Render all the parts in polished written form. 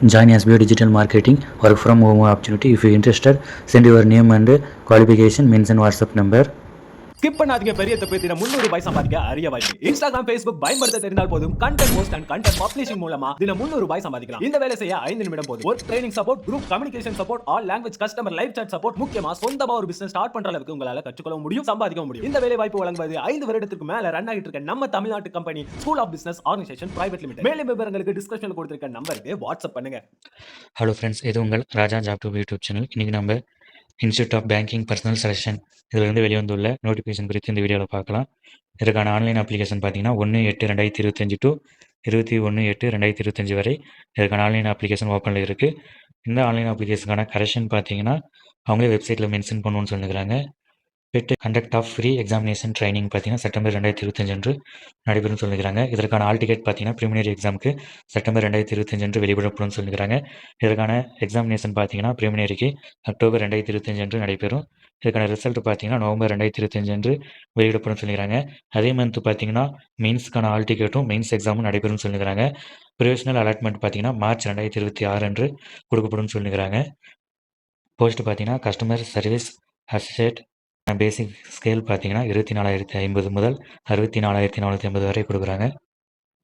Join SBO Digital Marketing work from home opportunity. If you are interested, send your name and qualification, mention WhatsApp number. Skip பண்ணாதீங்க. பெரிய தப்பு. தினம் 300 ரூபாய் சம்பாதிக்க அரிய வாய்ப்பு. இன்ஸ்டாகிராம், ஃபேஸ்புக் பயன்படுத்த தெரிந்தால் போதும். Content post and content publishing மூலமா தினம் 300 ரூபாய் சம்பாதிக்கலாம். இந்த வேலை செய்ய 5 நிமிடம் போதும். Work training support, group communication support, all language customer live chat support, முக்கியமா சொந்தமா ஒரு பிசினஸ் ஸ்டார்ட் பண்ற அளவுக்கு உங்களால கற்றுக்கொள்ள முடியும், சம்பாதிக்க முடியும். இந்த வேலை வாய்ப்பு வழங்குவது 5 வருடத்துக்கு மேல ரன் ஆகிட்டு இருக்க நம்ம தமிழ்நாட்டு company school of business organisation private limited. மேலும் விவரங்களுக்கு டிஸ்கிரிப்ஷன்ல கொடுத்திருக்க நம்பருக்கு வாட்ஸ்அப் பண்ணுங்க. ஹலோ ஃப்ரெண்ட்ஸ், இது உங்கள் Raja job to YouTube channel. இன்னைக்கு நம்ம institute of banking personnel selection இதிலிருந்து வெளிவந்துள்ள நோட்டிஃபிகேஷன் குறித்து இந்த வீடியோவில் பார்க்கலாம். இதற்கான ஆன்லைன் அப்ளிகேஷன் பார்த்தீங்கன்னா 1/8/2025 டு 21/8/2025 வரை இதற்கான ஆன்லைன் அப்ளிகேஷன் ஓப்பனில் இருக்குது. இந்த ஆன்லைன் அப்ளிகேஷனுக்கான கரெக்ஷன் பார்த்தீங்கன்னா அவங்களே வெப்சைட்டில் மென்ஷன் பண்ணணும்னு சொல்லிக்கிறாங்க. Conduct of pre examination training பார்த்தீங்கன்னா செப்டம்பர் 2025 அன்று நடைபெறும் சொல்லிக்கிறாங்க. இதற்கான ஆல் டிக்கெட் பார்த்தீங்கன்னா ப்ரிலிமினரி எக்ஸாமுக்கு செப்டம்பர் 2025 அன்று வெளியிடப்படும் சொல்லிக்கிறாங்க. இதற்கான எக்ஸாமினேஷன் பார்த்தீங்கன்னா ப்ரிலிமினரிக்கு அக்டோபர் 2025 அன்று நடைபெறும். இதுக்கான ரிசல்ட் பார்த்தீங்கன்னா நவம்பர் 2025 அன்று வெளியிடப்படும் சொல்லிக்கிறாங்க. அதே மந்த் பார்த்தீங்கன்னா மெயின்ஸ்க்கான ஆல் டிக்கெட்டும் மெயின்ஸ் எக்ஸாமும் நடைபெறும் சொல்லிக்கிறாங்க. ப்ரொவிஷனல் அலாட்மெண்ட் பார்த்தீங்கன்னா மார்ச் 2026 அன்று கொடுக்கப்படும் சொல்லிக்கிறாங்க. போஸ்ட் பார்த்தீங்கன்னா கஸ்டமர் சர்வீஸ் அசோசியேட் பேசிக் ஸ்கேல் பார்த்தீங்கன்னா 24,050 முதல் 64,450 வரை கொடுக்குறாங்க.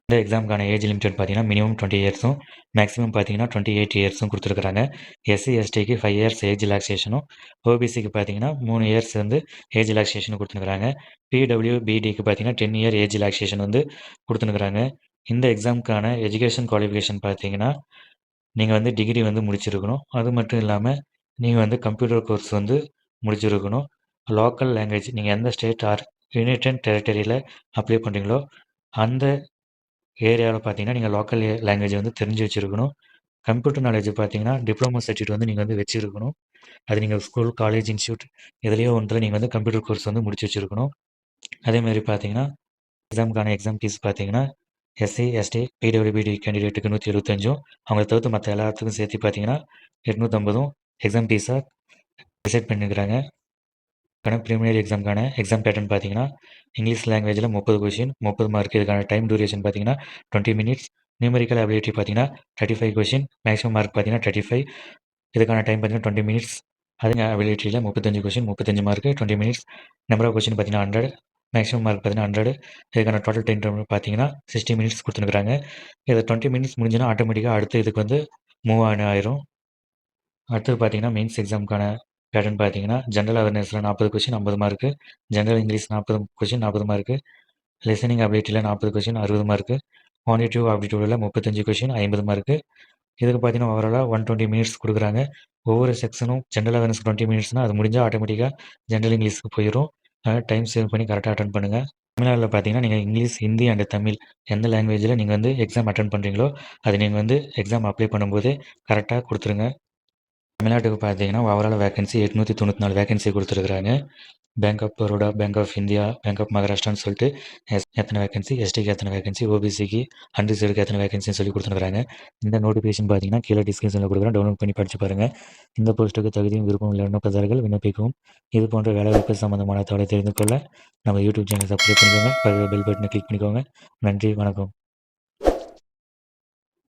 இந்த எக்ஸாமுக்கான ஏஜ் லிமிடெட் பார்த்தீங்கன்னா மினிமம் 20 இயர்ஸும் மேக்ஸிமம் பார்த்தீங்கன்னா 28 இயர்ஸும் கொடுத்துருக்குறாங்க. எஸ்சி எஸ்டிக்கு 5 இயர்ஸ் ஏஜ் ரிலாக்ஸேஷனும், ஓபிசிக்கு பார்த்தீங்கன்னா 3 இயர்ஸ் வந்து ஏஜ் ரிலாக்ஸேஷனும் கொடுத்துருக்குறாங்க. பிடபிள்யூபிடிக்கு பார்த்தீங்கன்னா 10 இயர் ஏஜ் ரிலாக்ஸேஷன் வந்து கொடுத்துருக்குறாங்க. இந்த எக்ஸாமுக்கான எஜுகேஷன் குவாலிஃபிகேஷன் பார்த்தீங்கன்னா நீங்கள் வந்து டிகிரி வந்து முடிச்சிருக்கணும். அது மட்டும் இல்லாமல் நீங்கள் வந்து கம்ப்யூட்டர் கோர்ஸ் வந்து முடிச்சிருக்கணும். லோக்கல் லாங்குவேஜ் நீங்கள் எந்த ஸ்டேட் ஆர் யுனைடெட் டெரிட்டரியில் அப்ளை பண்ணுறீங்களோ அந்த ஏரியாவில் பார்த்தீங்கன்னா நீங்கள் லோக்கல் லாங்குவேஜ் வந்து தெரிஞ்சு வச்சுருக்கணும். கம்ப்யூட்டர் நாலேஜ் பார்த்தீங்கன்னா டிப்ளமோ சர்டிஃபிகேட் வந்து நீங்கள் வந்து வச்சுருக்கணும். அது நீங்கள் ஸ்கூல், காலேஜ், இன்ஸ்டியூட் எதுலேயோ ஒன்றில் நீங்கள் வந்து கம்ப்யூட்டர் கோர்ஸ் வந்து முடிச்சு வச்சுருக்கணும். அதேமாதிரி பார்த்தீங்கன்னா எக்ஸாமுக்கான எக்ஸாம் ஃபீஸ் பார்த்தீங்கன்னா எஸ்சி, எஸ்டி, பிடபிள்யூபிடி கேண்டிடேட்டுக்கு 175, அவங்கள தவிர்த்து மற்ற எல்லாத்துக்கும் சேர்த்து பார்த்தீங்கன்னா 850 எக்ஸாம் ஃபீஸாக டிசைட் பண்ணிக்கிறாங்க. ப்ரிலிமினரி எக்ஸாமுக்கான எக்ஸாம் பேட்டர்ன் பார்த்தீங்கன்னா இங்கிலீஷ் லாங்குவேஜில் 30 கொஷின் 30 மார்க். இதுக்கான டைம் டூரேஷன் பார்த்தீங்கன்னா 20 மினிட்ஸ். நியூமெரிக்கல் அபிலிட்டி பார்த்தீங்கன்னா 35 கொஷின், மேக்ஸிமம் மார்க் பார்த்தீங்கன்னா 35. இதுக்கான டைம் பார்த்தீங்கன்னா 20 மினிட்ஸ். அதுங்க அபிலிட்டியில் 35 question 35 mark 20 minutes. Number of question பார்த்தீங்கன்னா 100, மேக்ஸிமம் மார்க் பார்த்தீங்கன்னா 100. இதுக்கான டோட்டல் டைம் பார்த்தீங்கன்னா 60 மினிட்ஸ் கொடுத்துருக்குறாங்க. இது 20 மினிட்ஸ் முடிஞ்சுன்னா ஆட்டோமேட்டிக்காக அடுத்து இதுக்கு வந்து மூவ் ஆயிரும். அடுத்தது பார்த்தீங்கன்னா மெயின்ஸ் எக்ஸாமுக்கான பேட்டர்ன் பார்த்தீங்கன்னா ஜென்ரல் அவேர்னஸில் 40 question 50 mark, general English 40 question 40 mark, listening அபிலிட்டியில் 40 கொஷின் 60 மார்க்கு, குவான்டிட்டிவ் ஆப்டிடியூடில் 35 கொஷின் 50 மார்க்கு. இதுக்கு பார்த்தீங்கன்னா ஓவராலாக 120 மினிட்ஸ் கொடுக்குறாங்க. ஒவ்வொரு செக்ஷனும் ஜென்ரல் அவேர்னஸ் 20 மினிட்ஸ்னால் அது முடிஞ்சால் ஆட்டோமேட்டிக்காக ஜென்ரல் இங்கிலீஷ்க்கு போயிடும். டைம் சேவ் பண்ணி கரெக்டாக அட்டன் பண்ணுங்கள். தமிழ்நாட்டில் பார்த்தீங்கன்னா நீங்கள் இங்கிலீஷ், ஹிந்தி அண்ட் தமிழ் எந்த லாங்குவேஜில் நீங்கள் வந்து எக்ஸாம் அட்டன் பண்ணுறீங்களோ அது நீங்கள் வந்து எக்ஸாம் அப்ளை பண்ணும்போது கரெக்டாக கொடுத்துருங்க. தமிழ்நாட்டுக்கு பார்த்தீங்கன்னா ஓவரால் வேகன்சி 894 வேகன்சி கொடுத்துருக்குறாங்க. Bank of Baroda, bank of India, bank of மகாராஷ்டிரான்னு சொல்லிட்டு எத்தனை வேகன்சி, எஸ்டிக்கு எத்தனை வேகன்சி, ஓபிசிக்கு அன்ரிசர்வ்டுக்கு எத்தனை வேகன்சின்னு சொல்லி கொடுத்துருக்காங்க. இந்த நோட்டிஃபிகேஷன் பார்த்தீங்கன்னா கீழே டிஸ்கிரிப்ஷனில் கொடுக்குறேன், டவுன்லோட் பண்ணி படித்து பாருங்கள். இந்த போஸ்ட்டுக்கு தகுதியும் விருப்பம் உள்ள விண்ணப்பதாரர்கள் விண்ணப்பிக்கவும். இது போன்ற வேலைவாய்ப்பு சம்பந்தமான தகவலை தெரிந்து கொள்ள நம்ம யூடியூப் சேனல் சப்ஸ்கிரைப் பண்ணிக்கோங்க. பெல் பட்டனை கிளிக் பண்ணிக்கோங்க. நன்றி, வணக்கம்.